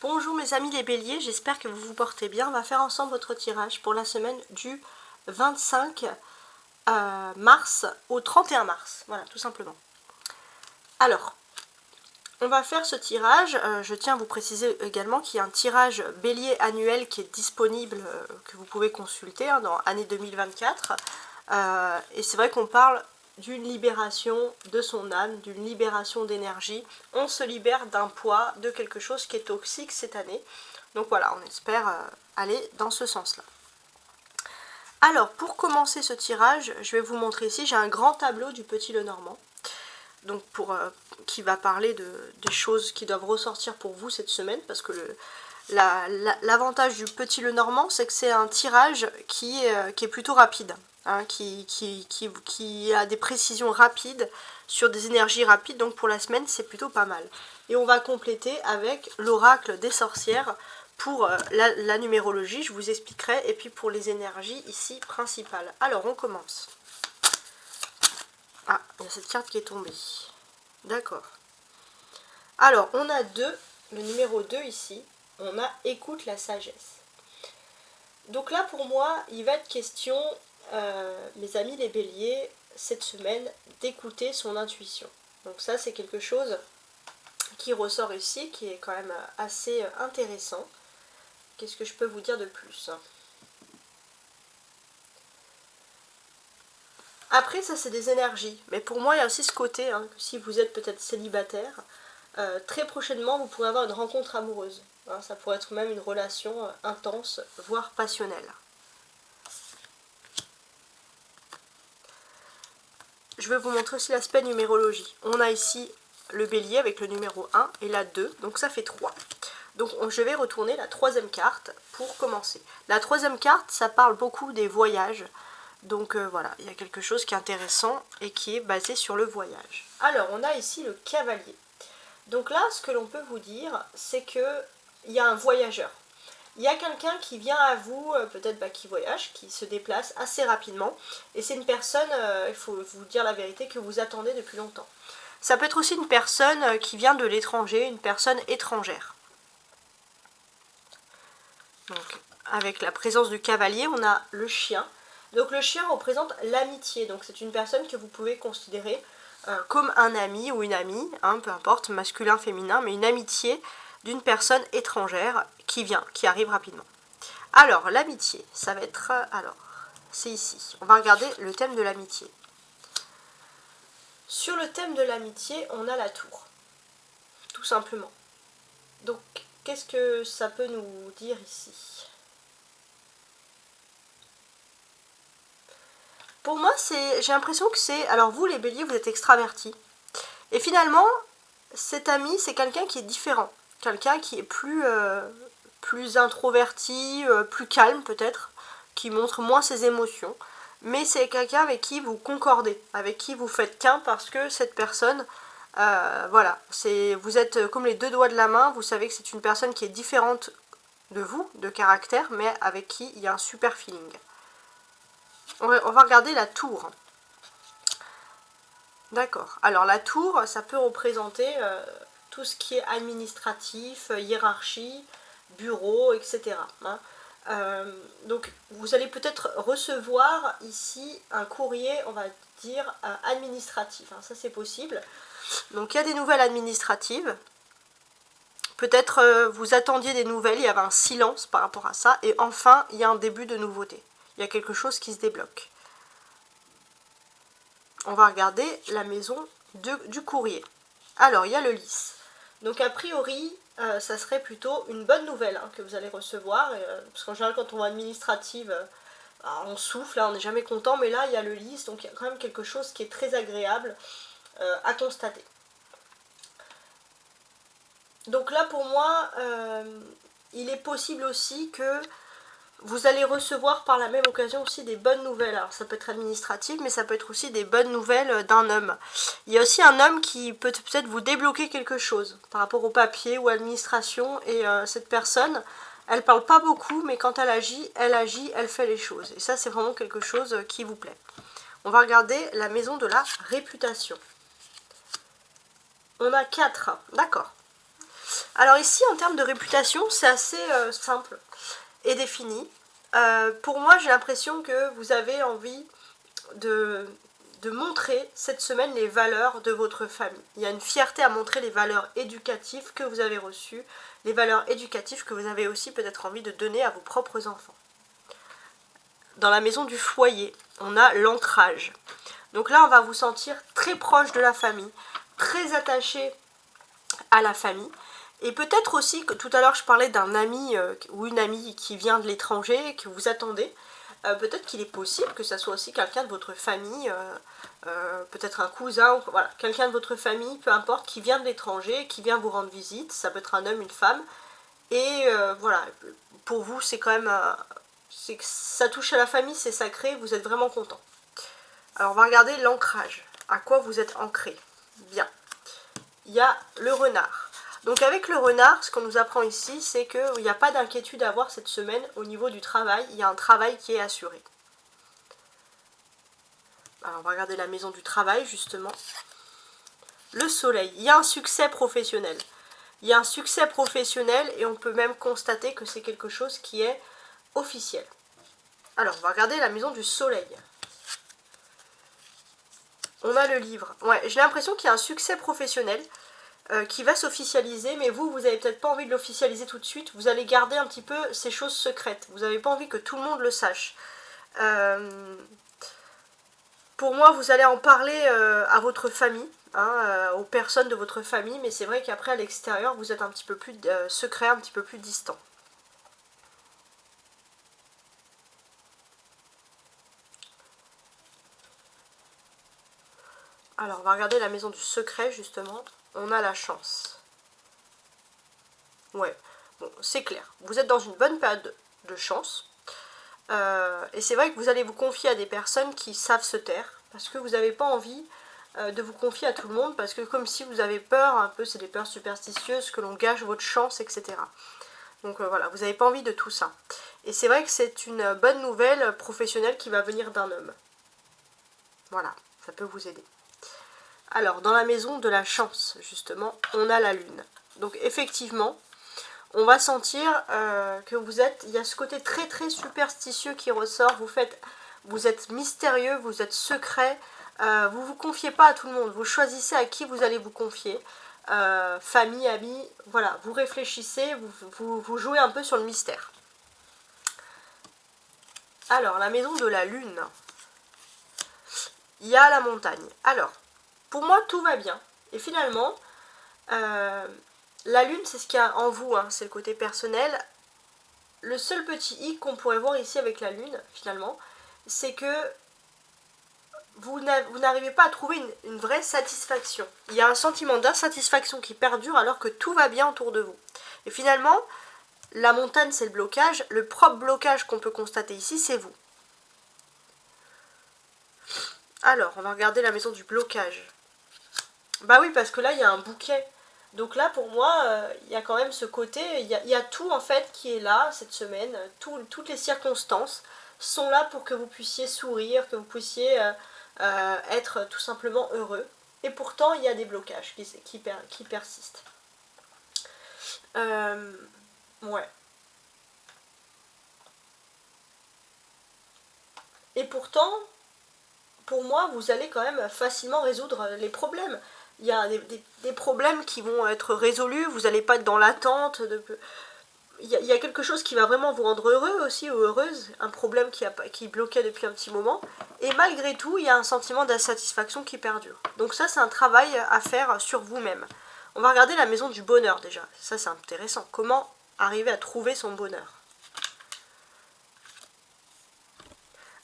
Bonjour mes amis les béliers, j'espère que vous vous portez bien. On va faire ensemble votre tirage pour la semaine du 25 mars au 31 mars. Voilà, tout simplement. Alors, on va faire ce tirage. Je tiens à vous préciser également qu'il y a un tirage bélier annuel qui est disponible, que vous pouvez consulter dans année 2024. Et c'est vrai qu'on parle d'une libération de son âme, d'une libération d'énergie. On se libère d'un poids, de quelque chose qui est toxique cette année. Donc voilà, on espère aller dans ce sens-là. Alors, pour commencer ce tirage, je vais vous montrer ici, j'ai un grand tableau du Petit Lenormand. Donc qui va parler des choses qui doivent ressortir pour vous cette semaine, parce que l'avantage du Petit Lenormand, c'est que c'est un tirage qui est plutôt rapide, hein, qui a des précisions rapides sur des énergies rapides, donc pour la semaine c'est plutôt pas mal. Et on va compléter avec l'oracle des sorcières pour la numérologie, je vous expliquerai, et puis pour les énergies ici principales. Alors on commence. Ah, il y a cette carte qui est tombée. D'accord. Alors, on a le numéro 2 ici. On a écoute la sagesse. Donc là, pour moi, il va être question, mes amis les béliers, cette semaine, d'écouter son intuition. Donc ça, c'est quelque chose qui ressort ici, qui est quand même assez intéressant. Qu'est-ce que je peux vous dire de plus ? Après, ça c'est des énergies, mais pour moi il y a aussi ce côté, hein, que si vous êtes peut-être célibataire, très prochainement vous pourrez avoir une rencontre amoureuse. Hein, ça pourrait être même une relation intense, voire passionnelle. Je vais vous montrer aussi l'aspect numérologie. On a ici le bélier avec le numéro 1 et la 2, donc ça fait 3. Donc je vais retourner la troisième carte pour commencer. La troisième carte, ça parle beaucoup des voyages. Donc voilà, il y a quelque chose qui est intéressant et qui est basé sur le voyage. Alors, on a ici le cavalier. Donc là, ce que l'on peut vous dire, c'est qu'il y a un voyageur. Il y a quelqu'un qui vient à vous, peut-être qui voyage, qui se déplace assez rapidement. Et c'est une personne, il faut vous dire la vérité, que vous attendez depuis longtemps. Ça peut être aussi une personne qui vient de l'étranger, une personne étrangère. Donc, avec la présence du cavalier, on a le chien. Donc le chien représente l'amitié, donc c'est une personne que vous pouvez considérer comme un ami ou une amie, hein, peu importe, masculin, féminin, mais une amitié d'une personne étrangère qui vient, qui arrive rapidement. Alors l'amitié, ça va être, alors c'est ici, on va regarder le thème de l'amitié. Sur le thème de l'amitié, on a la tour, tout simplement. Donc qu'est-ce que ça peut nous dire ici ? Pour moi, j'ai l'impression que c'est... Alors vous, les béliers, vous êtes extravertis. Et finalement, cet ami, c'est quelqu'un qui est différent. Quelqu'un qui est plus introverti, plus calme peut-être, qui montre moins ses émotions. Mais c'est quelqu'un avec qui vous concordez, avec qui vous faites qu'un, parce que cette personne, voilà, vous êtes comme les deux doigts de la main. Vous savez que c'est une personne qui est différente de vous, de caractère, mais avec qui il y a un super feeling. On va regarder la tour. D'accord. Alors la tour, ça peut représenter tout ce qui est administratif, hiérarchie, bureau, etc. Hein. Donc vous allez peut-être recevoir ici un courrier, on va dire, administratif. Hein. Ça c'est possible. Donc il y a des nouvelles administratives. Peut-être vous attendiez des nouvelles, il y avait un silence par rapport à ça. Et enfin, il y a un début de nouveauté. Il y a quelque chose qui se débloque. On va regarder la maison du courrier. Alors, il y a le lys. Donc, a priori, ça serait plutôt une bonne nouvelle hein, que vous allez recevoir. Parce qu'en général, quand on va administrative, on souffle, hein, on n'est jamais content. Mais là, il y a le lys. Donc, il y a quand même quelque chose qui est très agréable à constater. Donc là, pour moi, il est possible aussi que vous allez recevoir par la même occasion aussi des bonnes nouvelles. Alors ça peut être administratif, mais ça peut être aussi des bonnes nouvelles d'un homme. Il y a aussi un homme qui peut peut-être vous débloquer quelque chose par rapport au papier ou à l'administration. Et cette personne, elle parle pas beaucoup, mais quand elle agit, elle fait les choses. Et ça, c'est vraiment quelque chose qui vous plaît. On va regarder la maison de la réputation. On a 4, d'accord. Alors ici, en termes de réputation, c'est assez simple et défini. Pour moi, j'ai l'impression que vous avez envie de montrer cette semaine les valeurs de votre famille. Il y a une fierté à montrer les valeurs éducatives que vous avez reçues, les valeurs éducatives que vous avez aussi peut-être envie de donner à vos propres enfants. Dans la maison du foyer, on a l'ancrage. Donc là, on va vous sentir très proche de la famille, très attaché à la famille. Et peut-être aussi que tout à l'heure je parlais d'un ami ou une amie qui vient de l'étranger, que vous attendez. Peut-être qu'il est possible que ça soit aussi quelqu'un de votre famille, peut-être un cousin, voilà, quelqu'un de votre famille, peu importe, qui vient de l'étranger, qui vient vous rendre visite. Ça peut être un homme, une femme. Et voilà, pour vous c'est quand même, ça touche à la famille, c'est sacré, vous êtes vraiment content. Alors on va regarder l'ancrage. À quoi vous êtes ancré? Bien. Il y a le renard. Donc avec le renard, ce qu'on nous apprend ici, c'est qu'il n'y a pas d'inquiétude à avoir cette semaine au niveau du travail. Il y a un travail qui est assuré. Alors on va regarder la maison du travail justement. Le soleil. Il y a un succès professionnel. Il y a un succès professionnel et on peut même constater que c'est quelque chose qui est officiel. Alors on va regarder la maison du soleil. On a le livre. Ouais, j'ai l'impression qu'il y a un succès professionnel qui va s'officialiser, mais vous n'avez peut-être pas envie de l'officialiser tout de suite. Vous allez garder un petit peu ces choses secrètes. Vous n'avez pas envie que tout le monde le sache. Pour moi, vous allez en parler à votre famille, hein, aux personnes de votre famille, mais c'est vrai qu'après, à l'extérieur, vous êtes un petit peu plus secret, un petit peu plus distant. Alors, on va regarder la maison du secret, justement. On a la chance. Ouais, bon, c'est clair. Vous êtes dans une bonne période de chance. Et c'est vrai que vous allez vous confier à des personnes qui savent se taire. Parce que vous n'avez pas envie de vous confier à tout le monde. Parce que comme si vous avez peur, un peu, c'est des peurs superstitieuses, que l'on gâche votre chance, etc. Donc voilà, vous n'avez pas envie de tout ça. Et c'est vrai que c'est une bonne nouvelle professionnelle qui va venir d'un homme. Voilà, ça peut vous aider. Alors, dans la maison de la chance, justement, on a la lune. Donc, effectivement, on va sentir que vous êtes... Il y a ce côté très, très superstitieux qui ressort. Vous êtes mystérieux, vous êtes secret. Vous ne vous confiez pas à tout le monde. Vous choisissez à qui vous allez vous confier. Famille, amis, voilà. Vous réfléchissez, vous jouez un peu sur le mystère. Alors, la maison de la lune. Il y a la montagne. Alors, pour moi, tout va bien. Et finalement, la lune, c'est ce qu'il y a en vous, hein, c'est le côté personnel. Le seul petit hic qu'on pourrait voir ici avec la lune, finalement, c'est que vous n'arrivez pas à trouver une vraie satisfaction. Il y a un sentiment d'insatisfaction qui perdure alors que tout va bien autour de vous. Et finalement, la montagne, c'est le blocage. Le propre blocage qu'on peut constater ici, c'est vous. Alors, on va regarder la maison du blocage. Bah oui, parce que là, il y a un bouquet. Donc là, pour moi, il y a quand même ce côté, il y a tout en fait qui est là cette semaine. Toutes les circonstances sont là pour que vous puissiez sourire, que vous puissiez être tout simplement heureux. Et pourtant, il y a des blocages qui persistent. Ouais. Et pourtant, pour moi, vous allez quand même facilement résoudre les problèmes. Il y a des problèmes qui vont être résolus, vous n'allez pas être dans l'attente. Il y a quelque chose qui va vraiment vous rendre heureux aussi, ou heureuse, un problème qui bloquait depuis un petit moment. Et malgré tout, il y a un sentiment d'insatisfaction qui perdure. Donc ça, c'est un travail à faire sur vous-même. On va regarder la maison du bonheur déjà. Ça, c'est intéressant. Comment arriver à trouver son bonheur?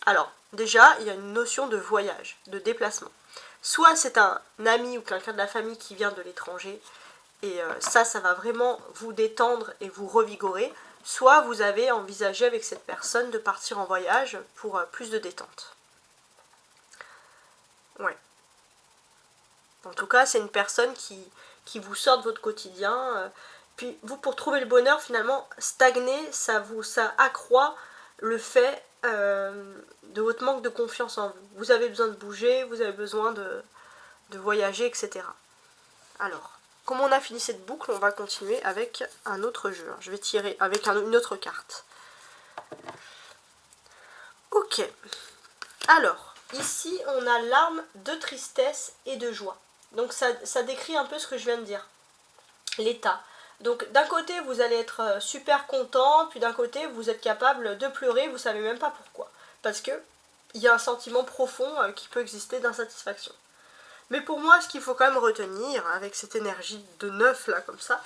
Alors, déjà, il y a une notion de voyage, de déplacement. Soit c'est un ami ou quelqu'un de la famille qui vient de l'étranger, et ça va vraiment vous détendre et vous revigorer. Soit vous avez envisagé avec cette personne de partir en voyage pour plus de détente. Ouais. En tout cas, c'est une personne qui vous sort de votre quotidien. Puis vous, pour trouver le bonheur, finalement, stagner, ça accroît le fait de votre manque de confiance en vous. Vous avez besoin de bouger, vous avez besoin de voyager, etc. Alors, comme on a fini cette boucle, on va continuer avec un autre jeu. Je vais tirer avec une autre carte. Ok. Alors, ici, on a l'arme de tristesse et de joie. Donc ça décrit un peu ce que je viens de dire. L'état. Donc d'un côté, vous allez être super content, puis d'un côté, vous êtes capable de pleurer, vous savez même pas pourquoi. Parce que il y a un sentiment profond qui peut exister d'insatisfaction. Mais pour moi, ce qu'il faut quand même retenir avec cette énergie de 9 là, comme ça,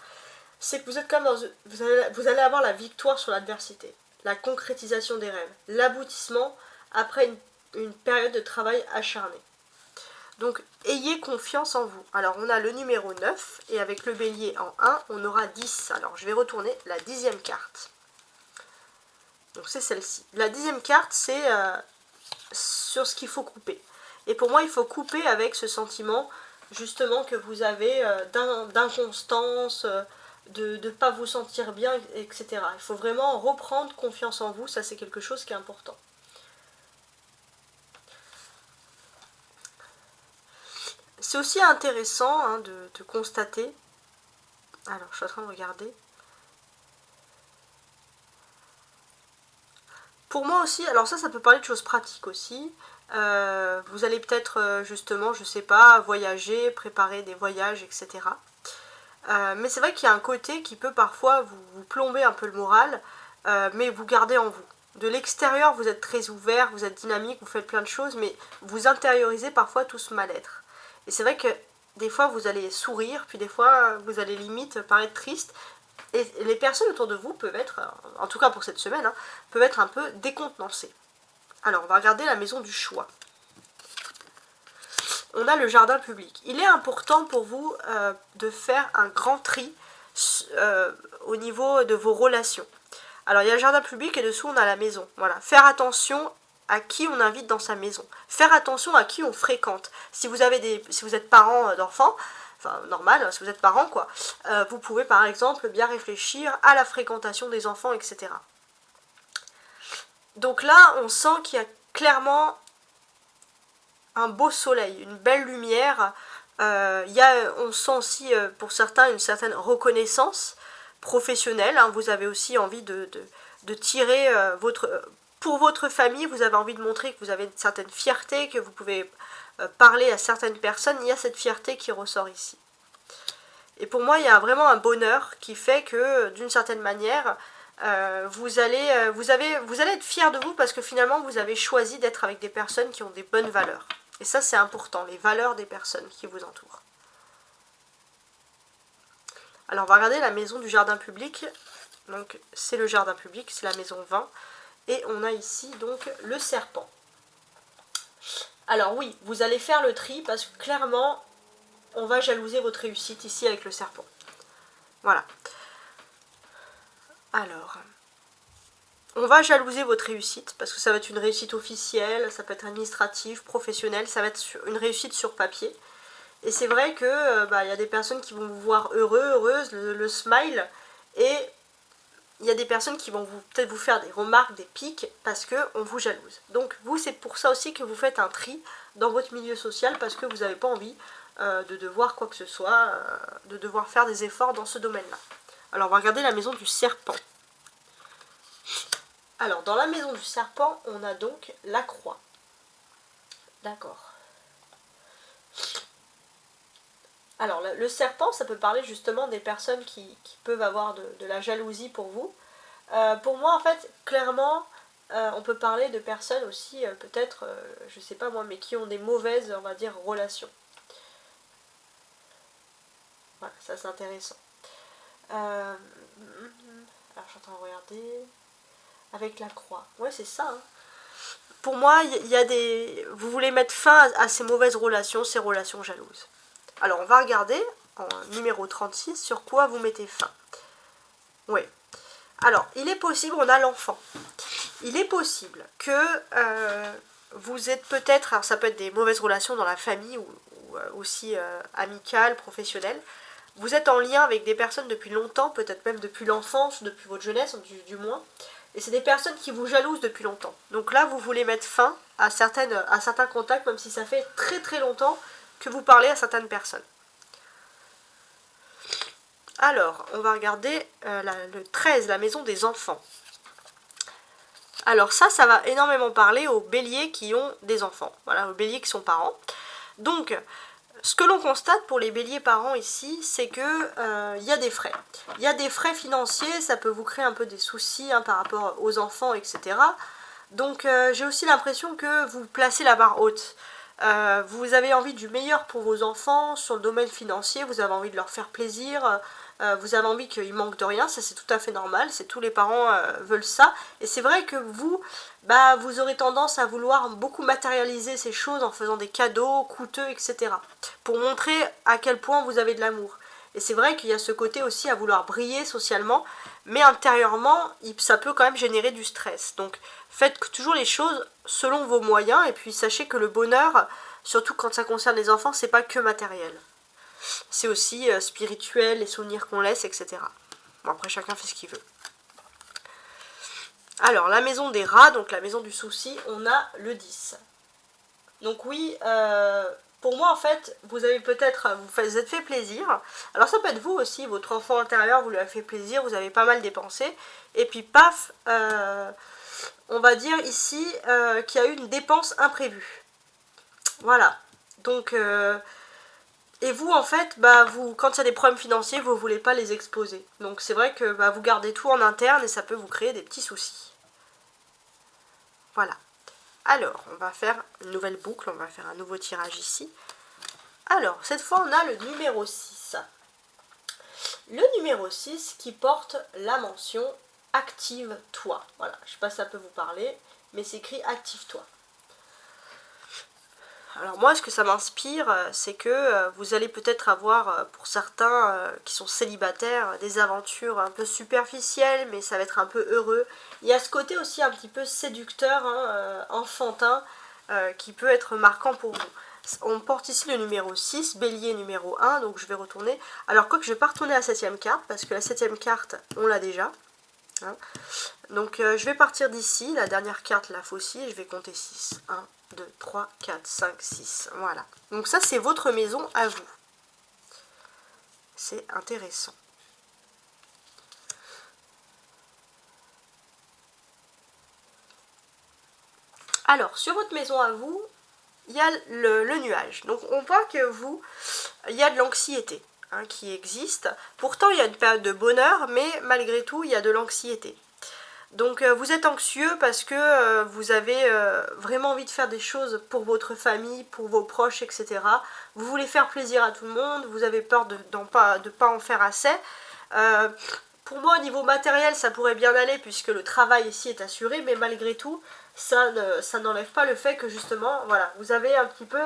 c'est que vous êtes comme dans vous allez avoir la victoire sur l'adversité, la concrétisation des rêves, l'aboutissement après une période de travail acharné. Donc, ayez confiance en vous. Alors, on a le numéro 9, et avec le bélier en 1, on aura 10. Alors, je vais retourner la 10e carte. Donc, c'est celle-ci. La 10e carte, c'est sur ce qu'il faut couper. Et pour moi, il faut couper avec ce sentiment, justement, que vous avez d'inconstance, de ne pas vous sentir bien, etc. Il faut vraiment reprendre confiance en vous, ça c'est quelque chose qui est important. C'est aussi intéressant de constater, alors je suis en train de regarder, pour moi aussi, alors ça peut parler de choses pratiques aussi, vous allez peut-être justement, je sais pas, voyager, préparer des voyages, etc. Mais c'est vrai qu'il y a un côté qui peut parfois vous plomber un peu le moral, mais vous gardez en vous. De l'extérieur, vous êtes très ouvert, vous êtes dynamique, vous faites plein de choses, mais vous intériorisez parfois tout ce mal-être. Et c'est vrai que des fois, vous allez sourire, puis des fois, vous allez limite paraître triste. Et les personnes autour de vous peuvent être, en tout cas pour cette semaine, peuvent être un peu décontenancées. Alors, on va regarder la maison du choix. On a le jardin public. Il est important pour vous de faire un grand tri au niveau de vos relations. Alors, il y a le jardin public et dessous, on a la maison. Voilà. Faire attention à qui on invite dans sa maison. Faire attention à qui on fréquente. Si vous êtes parent d'enfants, enfin normal, si vous êtes parent quoi, vous pouvez par exemple bien réfléchir à la fréquentation des enfants, etc. Donc là, on sent qu'il y a clairement un beau soleil, une belle lumière. On sent aussi pour certains une certaine reconnaissance professionnelle. Vous avez aussi envie de tirer pour votre famille, vous avez envie de montrer que vous avez une certaine fierté, que vous pouvez parler à certaines personnes. Il y a cette fierté qui ressort ici. Et pour moi, il y a vraiment un bonheur qui fait que, d'une certaine manière, vous allez être fier de vous parce que finalement, vous avez choisi d'être avec des personnes qui ont des bonnes valeurs. Et ça, c'est important, les valeurs des personnes qui vous entourent. Alors, on va regarder la maison du jardin public. Donc, c'est le jardin public, c'est la maison 20. Et on a ici, donc, le serpent. Alors oui, vous allez faire le tri parce que clairement, on va jalouser votre réussite ici avec le serpent. Voilà. Alors, on va jalouser votre réussite parce que ça va être une réussite officielle, ça peut être administrative, professionnelle, ça va être une réussite sur papier. Et c'est vrai que y a des personnes qui vont vous voir heureux, heureuse, le smile, et il y a des personnes qui vont peut-être vous faire des remarques, des piques, parce qu'on vous jalouse. Donc vous, c'est pour ça aussi que vous faites un tri dans votre milieu social, parce que vous n'avez pas envie de devoir quoi que ce soit, de devoir faire des efforts dans ce domaine-là. Alors on va regarder la maison du serpent. Alors dans la maison du serpent, on a donc la croix. D'accord. Alors le serpent, ça peut parler justement des personnes qui peuvent avoir de la jalousie pour vous. Pour moi, en fait, clairement, on peut parler de personnes aussi, peut-être, je sais pas moi, mais qui ont des mauvaises, on va dire, relations. Voilà, ça c'est intéressant. Alors je suis en train de regarder. Avec la croix. Ouais, c'est ça. Pour moi, il y a des... Vous voulez mettre fin à ces mauvaises relations, ces relations jalouses. Alors, on va regarder, en numéro 36, sur quoi vous mettez fin. Oui. Alors, il est possible, on a l'enfant. Il est possible que vous êtes peut-être... Alors, ça peut être des mauvaises relations dans la famille ou aussi amicales, professionnelles. Vous êtes en lien avec des personnes depuis longtemps, peut-être même depuis l'enfance, depuis votre jeunesse, du moins. Et c'est des personnes qui vous jalousent depuis longtemps. Donc là, vous voulez mettre fin à certains contacts, même si ça fait très très longtemps que vous parlez à certaines personnes. Alors, on va regarder le 13, la maison des enfants. Alors ça va énormément parler aux béliers qui ont des enfants, voilà, aux béliers qui sont parents. Donc, ce que l'on constate pour les béliers parents ici, c'est que y a des frais. Il y a des frais financiers, ça peut vous créer un peu des soucis par rapport aux enfants, etc. Donc j'ai aussi l'impression que vous placez la barre haute. Vous avez envie du meilleur pour vos enfants sur le domaine financier, vous avez envie de leur faire plaisir, vous avez envie qu'ils manquent de rien, ça c'est tout à fait normal, c'est tous les parents veulent ça. Et c'est vrai que vous, vous aurez tendance à vouloir beaucoup matérialiser ces choses en faisant des cadeaux coûteux, etc. pour montrer à quel point vous avez de l'amour. Et c'est vrai qu'il y a ce côté aussi à vouloir briller socialement, mais intérieurement, ça peut quand même générer du stress. Donc faites toujours les choses selon vos moyens, et puis sachez que le bonheur, surtout quand ça concerne les enfants, c'est pas que matériel. C'est aussi spirituel, les souvenirs qu'on laisse, etc. Bon, après chacun fait ce qu'il veut. Alors, la maison des rats, donc la maison du souci, on a le 10. Donc oui, pour moi en fait, vous avez peut-être, vous êtes fait plaisir. Alors ça peut être vous aussi, votre enfant intérieur, vous lui avez fait plaisir, vous avez pas mal dépensé. Et puis paf, on va dire ici qu'il y a eu une dépense imprévue. Voilà. Donc, et vous en fait, quand il y a des problèmes financiers, vous ne voulez pas les exposer. Donc c'est vrai que vous gardez tout en interne et ça peut vous créer des petits soucis. Voilà. Alors, on va faire une nouvelle boucle, on va faire un nouveau tirage ici. Alors, cette fois, on a le numéro 6. Le numéro 6 qui porte la mention « Active-toi ». Voilà, je ne sais pas si ça peut vous parler, mais c'est écrit « Active-toi ». Alors moi, ce que ça m'inspire, c'est que vous allez peut-être avoir, pour certains qui sont célibataires, des aventures un peu superficielles, mais ça va être un peu heureux. Il y a ce côté aussi un petit peu séducteur, enfantin, qui peut être marquant pour vous. On porte ici le numéro 6, bélier numéro 1, donc je vais retourner. Alors quoique je ne vais pas retourner à la 7ème carte, parce que la 7ème carte, on l'a déjà. Hein. Donc je vais partir d'ici, la dernière carte, la faucille, je vais compter 6. 1, 2, 3, 4, 5, 6. Voilà. Donc ça, c'est votre maison à vous. C'est intéressant. Alors, sur votre maison à vous, il y a le nuage. Donc on voit que vous, il y a de l'anxiété qui existe. Pourtant, il y a une période de bonheur, mais malgré tout, il y a de l'anxiété. Donc vous êtes anxieux parce que vous avez vraiment envie de faire des choses pour votre famille, pour vos proches, etc. Vous voulez faire plaisir à tout le monde, vous avez peur de ne pas en faire assez. Pour moi, au niveau matériel, ça pourrait bien aller puisque le travail ici est assuré, mais malgré tout, ça n'enlève pas le fait que justement, voilà, vous avez un petit peu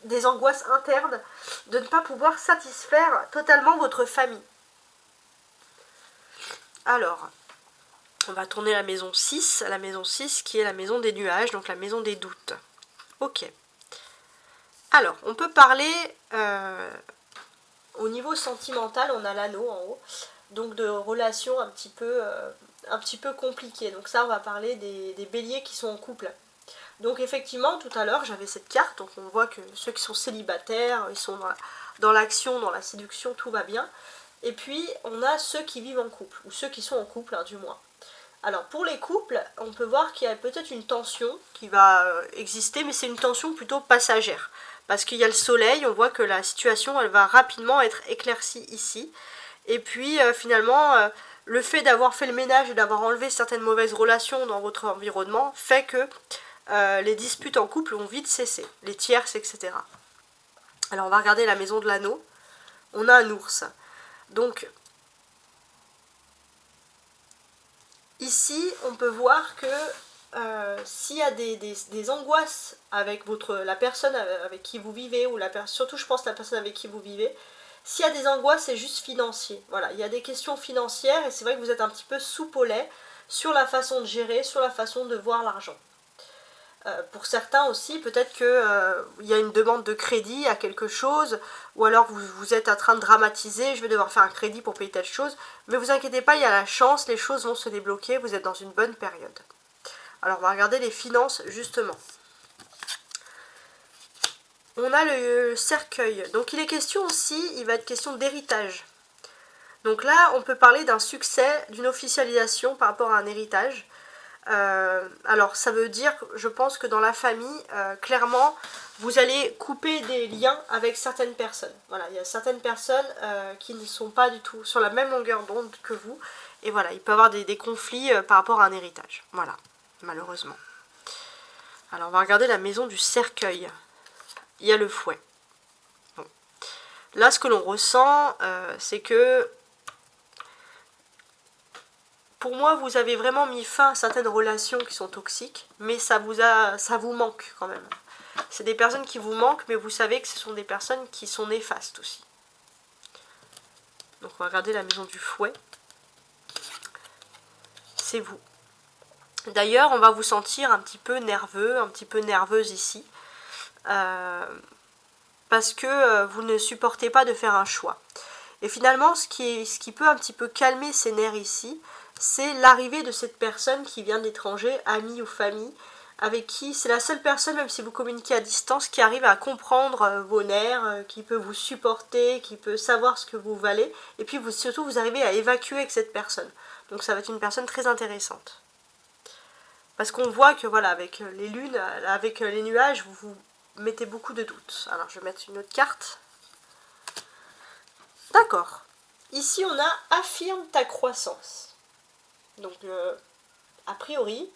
des angoisses internes de ne pas pouvoir satisfaire totalement votre famille. Alors, on va tourner la maison 6 qui est la maison des nuages, donc la maison des doutes. Ok. Alors, on peut parler au niveau sentimental, on a l'anneau en haut, donc de relations un petit peu compliquées. Donc ça, on va parler des béliers qui sont en couple. Donc effectivement, tout à l'heure, j'avais cette carte, donc on voit que ceux qui sont célibataires, ils sont dans l'action, dans la séduction, tout va bien. Et puis, on a ceux qui vivent en couple, ou ceux qui sont en couple, du moins. Alors pour les couples, on peut voir qu'il y a peut-être une tension qui va exister, mais c'est une tension plutôt passagère. Parce qu'il y a le soleil, on voit que la situation elle va rapidement être éclaircie ici. Et puis finalement, le fait d'avoir fait le ménage et d'avoir enlevé certaines mauvaises relations dans votre environnement fait que les disputes en couple vont vite cesser, les tierces, etc. Alors on va regarder la maison de l'anneau. On a un ours. Donc ici, on peut voir que s'il y a des angoisses avec la personne avec qui vous vivez, ou surtout je pense la personne avec qui vous vivez, s'il y a des angoisses, c'est juste financier. Voilà, il y a des questions financières et c'est vrai que vous êtes un petit peu soupe au lait sur la façon de gérer, sur la façon de voir l'argent. Pour certains aussi, peut-être qu'il y a une demande de crédit à quelque chose, ou alors vous êtes en train de dramatiser, je vais devoir faire un crédit pour payer telle chose, mais vous inquiétez pas, il y a la chance, les choses vont se débloquer, vous êtes dans une bonne période. Alors on va regarder les finances justement. On a le cercueil, donc il est question aussi, il va être question d'héritage. Donc là, on peut parler d'un succès, d'une officialisation par rapport à un héritage. Alors ça veut dire, je pense que dans la famille, clairement, vous allez couper des liens avec certaines personnes. Voilà, il y a certaines personnes qui ne sont pas du tout sur la même longueur d'onde que vous. Et voilà, il peut y avoir des conflits par rapport à un héritage. Voilà, malheureusement. Alors on va regarder la maison du cercueil. Il y a le fouet. Bon. Là, ce que l'on ressent, c'est que pour moi, vous avez vraiment mis fin à certaines relations qui sont toxiques, mais ça vous manque quand même. C'est des personnes qui vous manquent, mais vous savez que ce sont des personnes qui sont néfastes aussi. Donc on va regarder la maison du fouet. C'est vous. D'ailleurs, on va vous sentir un petit peu nerveux, un petit peu nerveuse ici. Parce que vous ne supportez pas de faire un choix. Et finalement, ce qui peut un petit peu calmer ces nerfs ici, c'est l'arrivée de cette personne qui vient de l'étranger, amie ou famille, avec qui c'est la seule personne, même si vous communiquez à distance, qui arrive à comprendre vos nerfs, qui peut vous supporter, qui peut savoir ce que vous valez, et puis surtout vous arrivez à évacuer avec cette personne. Donc ça va être une personne très intéressante. Parce qu'on voit que voilà, avec les lunes, avec les nuages, vous mettez beaucoup de doutes. Alors je vais mettre une autre carte. D'accord. Ici on a affirme ta croissance. Donc a priori,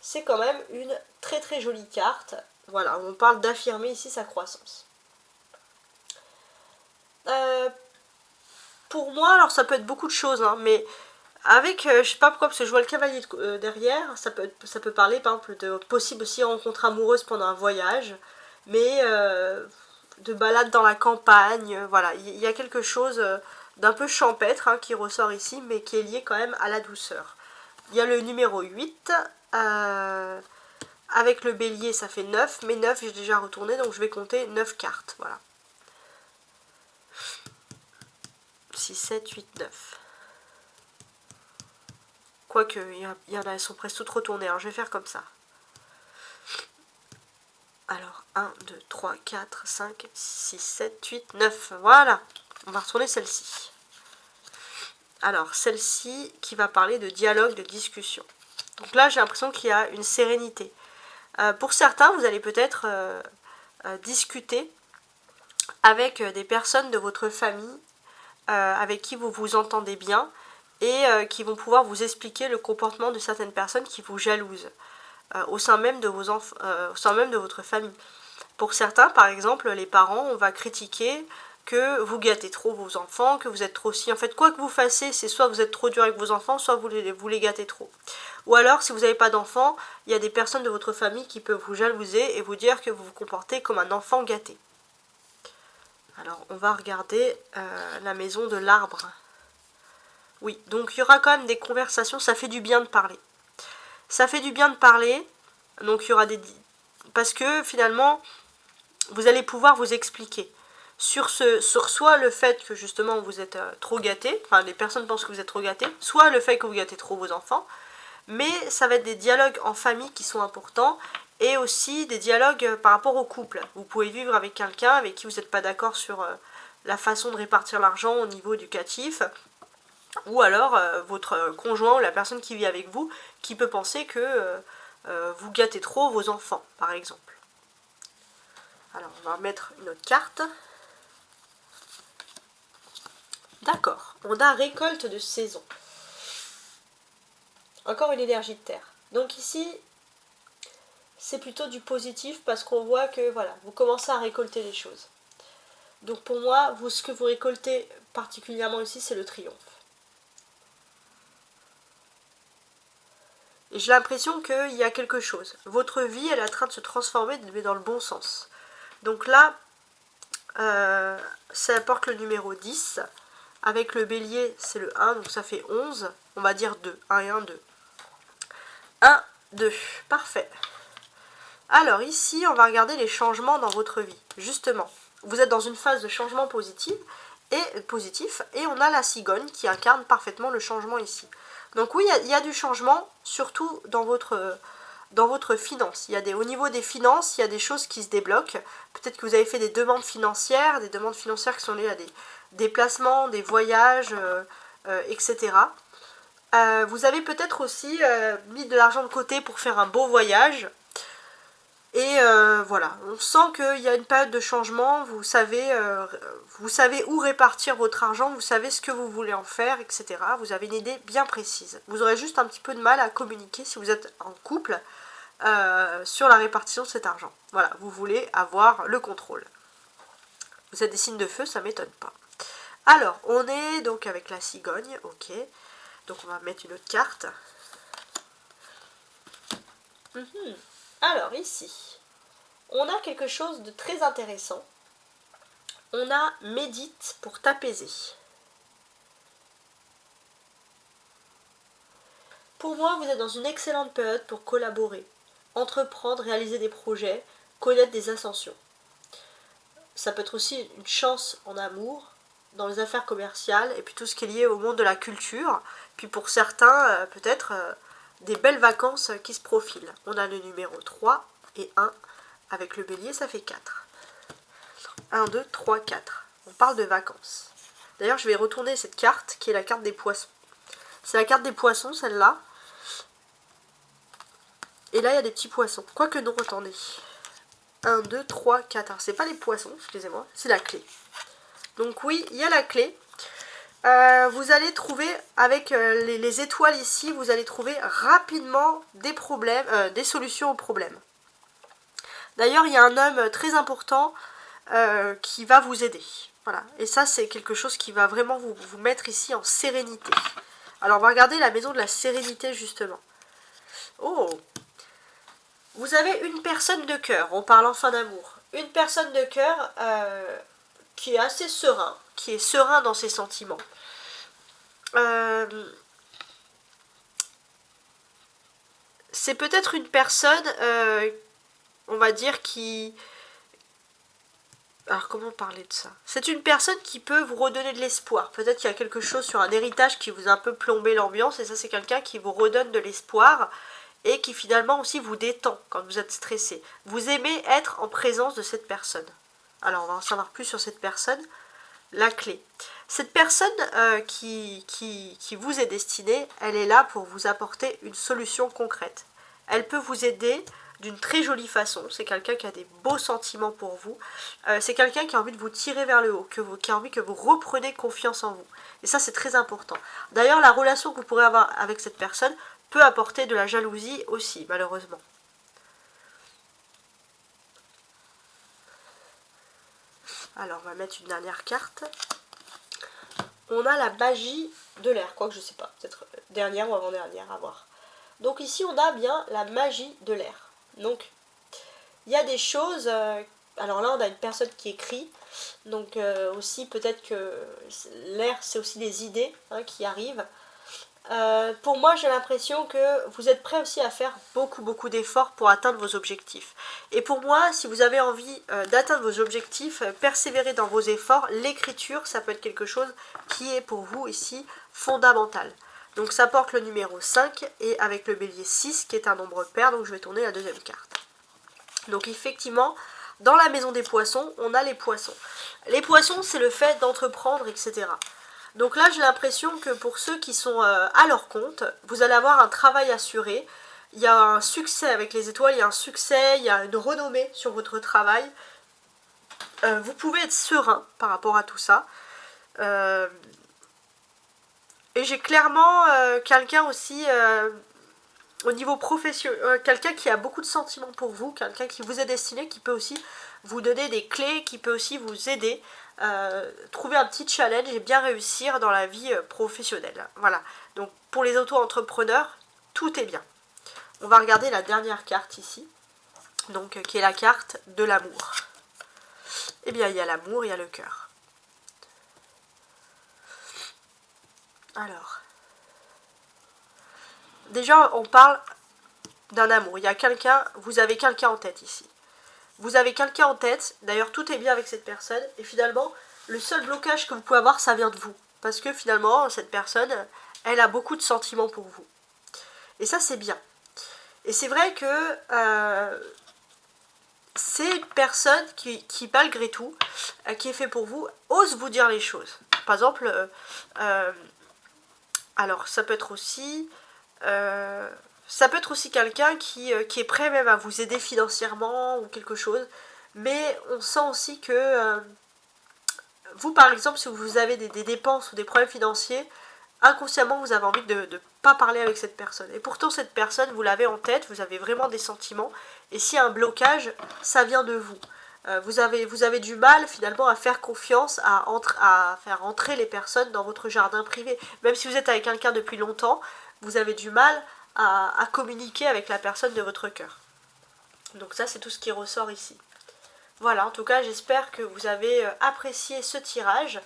c'est quand même une très très jolie carte. Voilà, on parle d'affirmer ici sa croissance. Pour moi, alors ça peut être beaucoup de choses, hein, mais avec, je sais pas pourquoi, parce que je vois le cavalier derrière, ça peut parler par exemple de possible aussi rencontre amoureuse pendant un voyage, mais de balade dans la campagne, voilà, il y a quelque chose d'un peu champêtre hein, qui ressort ici, mais qui est lié quand même à la douceur. Il y a le numéro 8, avec le bélier ça fait 9, mais 9 j'ai déjà retourné, donc je vais compter 9 cartes, voilà. 6, 7, 8, 9. Quoique, il y en a, elles sont presque toutes retournées, alors je vais faire comme ça. Alors, 1, 2, 3, 4, 5, 6, 7, 8, 9. Voilà, on va retourner celle-ci. Alors, celle-ci qui va parler de dialogue, de discussion. Donc là, j'ai l'impression qu'il y a une sérénité. Pour certains, vous allez peut-être discuter avec des personnes de votre famille avec qui vous vous entendez bien et qui vont pouvoir vous expliquer le comportement de certaines personnes qui vous jalousent au sein même de vos au sein même de votre famille. Pour certains, par exemple, les parents, on va critiquer que vous gâtez trop vos enfants, que vous êtes trop si. En fait, quoi que vous fassiez, c'est soit vous êtes trop dur avec vos enfants, soit vous les gâtez trop. Ou alors, si vous n'avez pas d'enfants, il y a des personnes de votre famille qui peuvent vous jalouser et vous dire que vous vous comportez comme un enfant gâté. Alors, on va regarder la maison de l'arbre. Oui, donc il y aura quand même des conversations, ça fait du bien de parler. Ça fait du bien de parler, donc il y aura des... Parce que finalement, vous allez pouvoir vous expliquer sur soit le fait que justement vous êtes trop gâté, enfin les personnes pensent que vous êtes trop gâté, soit le fait que vous gâtez trop vos enfants, mais ça va être des dialogues en famille qui sont importants, et aussi des dialogues par rapport au couple. Vous pouvez vivre avec quelqu'un avec qui vous n'êtes pas d'accord sur la façon de répartir l'argent au niveau éducatif, ou alors votre conjoint ou la personne qui vit avec vous qui peut penser que vous gâtez trop vos enfants, par exemple. Alors, on va mettre une autre carte. D'accord, on a récolte de saison. Encore une énergie de terre. Donc ici, c'est plutôt du positif parce qu'on voit que voilà, vous commencez à récolter les choses. Donc pour moi, ce que vous récoltez particulièrement ici, c'est le triomphe. Et j'ai l'impression qu'il y a quelque chose. Votre vie, elle est en train de se transformer, mais dans le bon sens. Donc là, ça apporte le numéro 10. Avec le bélier, c'est le 1, donc ça fait 11. On va dire 2. 1 et 1, 2. 1, 2. Parfait. Alors ici, on va regarder les changements dans votre vie. Justement, vous êtes dans une phase de changement positif et on a la cigogne qui incarne parfaitement le changement ici. Donc oui, il y a du changement, surtout dans votre finance. Au niveau des finances, il y a des choses qui se débloquent. Peut-être que vous avez fait des demandes financières qui sont liées à des déplacements, des voyages, etc. Vous avez peut-être aussi mis de l'argent de côté pour faire un beau voyage. Et voilà, on sent qu'il y a une période de changement, vous savez où répartir votre argent, vous savez ce que vous voulez en faire, etc. Vous avez une idée bien précise. Vous aurez juste un petit peu de mal à communiquer si vous êtes en couple sur la répartition de cet argent. Voilà, vous voulez avoir le contrôle. Vous êtes des signes de feu, ça m'étonne pas. Alors, on est donc avec la cigogne, ok. Donc on va mettre une autre carte. Alors ici, on a quelque chose de très intéressant. On a médite pour t'apaiser. Pour moi, vous êtes dans une excellente période pour collaborer, entreprendre, réaliser des projets, connaître des ascensions. Ça peut être aussi une chance en amour, dans les affaires commerciales, et puis tout ce qui est lié au monde de la culture. Puis pour certains, peut-être des belles vacances qui se profilent. On a le numéro 3 et 1. Avec le bélier, ça fait 4. 1, 2, 3, 4. On parle de vacances. D'ailleurs, je vais retourner cette carte, qui est la carte des poissons. C'est la carte des poissons, celle-là. Et là, il y a des petits poissons. Quoique non, attendez. 1, 2, 3, 4. Alors, c'est pas les poissons, excusez-moi, c'est la clé. Donc oui, il y a la clé. Vous allez trouver, avec les étoiles ici, vous allez trouver rapidement des problèmes, des solutions aux problèmes. D'ailleurs, il y a un homme très important qui va vous aider. Voilà. Et ça, c'est quelque chose qui va vraiment vous mettre ici en sérénité. Alors, on va regarder la maison de la sérénité, justement. Oh! Vous avez une personne de cœur, on parle enfin d'amour. Une personne de cœur qui est assez serein, qui est serein dans ses sentiments. C'est peut-être une personne, on va dire, qui... Alors comment parler de ça? C'est une personne qui peut vous redonner de l'espoir. Peut-être qu'il y a quelque chose sur un héritage qui vous a un peu plombé l'ambiance, et ça c'est quelqu'un qui vous redonne de l'espoir et qui finalement aussi vous détend quand vous êtes stressé. Vous aimez être en présence de cette personne. Alors on va en savoir plus sur cette personne. La clé. Cette personne qui vous est destinée, elle est là pour vous apporter une solution concrète. Elle peut vous aider d'une très jolie façon. C'est quelqu'un qui a des beaux sentiments pour vous. C'est quelqu'un qui a envie de vous tirer vers le haut, qui a envie que vous repreniez confiance en vous. Et ça, c'est très important. D'ailleurs, la relation que vous pourrez avoir avec cette personne peut apporter de la jalousie aussi, malheureusement. Alors, on va mettre une dernière carte. On a la magie de l'air, quoique je sais pas, peut-être dernière ou avant-dernière, à voir. Donc ici, on a bien la magie de l'air. Donc, il y a des choses... alors là, on a une personne qui écrit. Donc aussi, peut-être que l'air, c'est aussi des idées qui arrivent. Pour moi, j'ai l'impression que vous êtes prêt aussi à faire beaucoup d'efforts pour atteindre vos objectifs. Et pour moi, si vous avez envie d'atteindre vos objectifs, persévérer dans vos efforts, l'écriture, ça peut être quelque chose qui est pour vous ici fondamental. Donc ça porte le numéro 5 et avec le bélier 6 qui est un nombre pair, donc je vais tourner la deuxième carte. Donc effectivement, dans la maison des poissons, on a les poissons. Les poissons, c'est le fait d'entreprendre, etc. Donc là, j'ai l'impression que pour ceux qui sont à leur compte, vous allez avoir un travail assuré. Il y a un succès avec les étoiles, il y a un succès, il y a une renommée sur votre travail. Vous pouvez être serein par rapport à tout ça. Et j'ai clairement quelqu'un aussi au niveau professionnel, quelqu'un qui a beaucoup de sentiments pour vous, quelqu'un qui vous est destiné, qui peut aussi vous donner des clés, qui peut aussi vous aider. Trouver un petit challenge et bien réussir dans la vie professionnelle. Voilà. Donc pour les auto-entrepreneurs, tout est bien. On va regarder la dernière carte ici, donc qui est la carte de l'amour. Eh bien, il y a l'amour, il y a le cœur. Alors, déjà, on parle d'un amour. Il y a quelqu'un, vous avez quelqu'un en tête ici. Vous avez quelqu'un en tête, d'ailleurs tout est bien avec cette personne, et finalement, le seul blocage que vous pouvez avoir, ça vient de vous. Parce que finalement, cette personne, elle a beaucoup de sentiments pour vous. Et ça, c'est bien. Et c'est vrai que c'est une personne qui malgré tout, qui est fait pour vous, ose vous dire les choses. Par exemple, Alors ça peut être aussi quelqu'un qui est prêt même à vous aider financièrement ou quelque chose, mais on sent aussi que vous par exemple, si vous avez des dépenses ou des problèmes financiers, inconsciemment vous avez envie de ne pas parler avec cette personne. Et pourtant cette personne, vous l'avez en tête, vous avez vraiment des sentiments, et s'il y a un blocage, ça vient de vous. Vous avez du mal finalement à faire confiance, à faire entrer les personnes dans votre jardin privé. Même si vous êtes avec quelqu'un depuis longtemps, vous avez du mal à communiquer avec la personne de votre cœur. Donc ça, c'est tout ce qui ressort ici. Voilà, en tout cas, j'espère que vous avez apprécié ce tirage.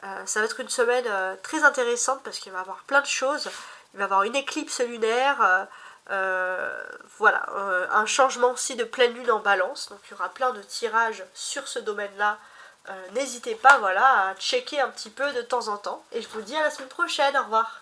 Ça va être une semaine très intéressante parce qu'il va y avoir plein de choses. Il va y avoir une éclipse lunaire, voilà, un changement aussi de pleine lune en balance. Donc il y aura plein de tirages sur ce domaine-là. N'hésitez pas, voilà, à checker un petit peu de temps en temps. Et je vous dis à la semaine prochaine, au revoir.